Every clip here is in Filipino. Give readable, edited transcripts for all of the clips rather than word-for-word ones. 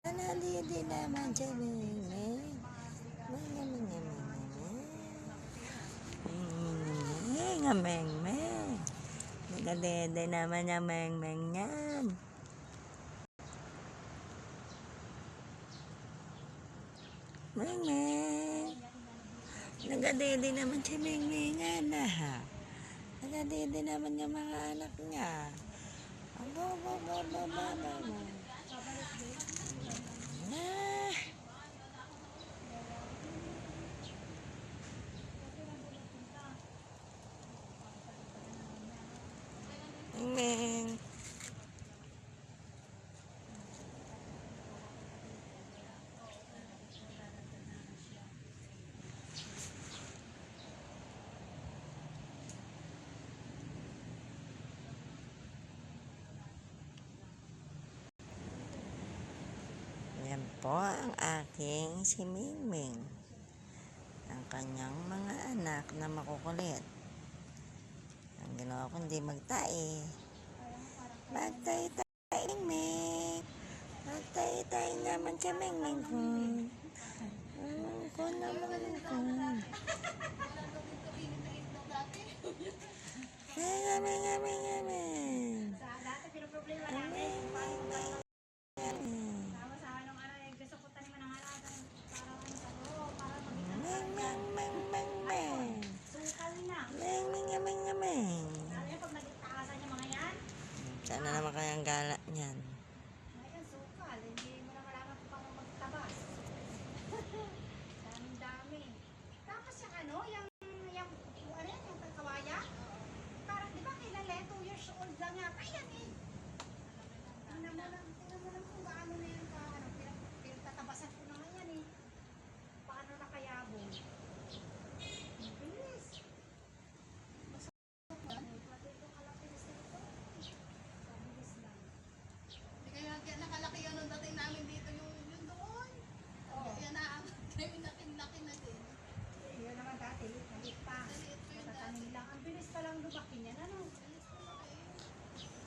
Nalilidi naman siya, Meng. Nagadede naman niya, Meng yan. Meng. Nagadede naman siya, Meng ha. Nagadede naman yung mga anak niya. Aba. Meng. Yan po ang aking si Ming. Ang kanyang mga anak na makukulit. Ang ginawa ko hindi magtae. Magtae-tae, Ming. Magtae-tae naman siya, Ming. Kung naman ko. Ming. Dati pinoproblema namin. Sana naman kayang gala niyan. Ayan, sukal. Hindi mo na kailangan pang magtabas. Dami. Tapos yung yung kawaya. Parang, di ba, kailan 2 years old lang yata. Ayan eh. Tingnan mo lang kung gaano na yan pinagtatabasan ko na nga yan eh. Paano nakayabong? Bilis. Kaya nakalaki yun nung dating namin dito yung doon. Kaya laki na din. Yun naman dati, maliit pa. Matatanim lang. Ang bilis pa lang lumaki niyan, ano?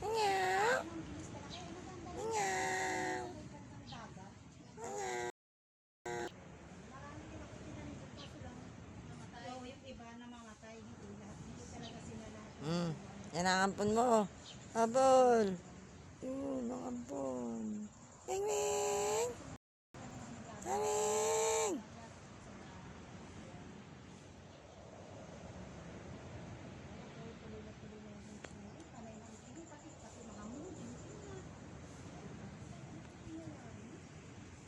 Meow. Ang bilis pa lang. Maganda rin. Meow. Gandang dagat. Marami din ako tinanim doon, kaso lang namatay. Oo, yung iba namamatay. Hindi talaga sila lahat. Yan ang ampon mo. Habol. Yun, ang ampon. Ming.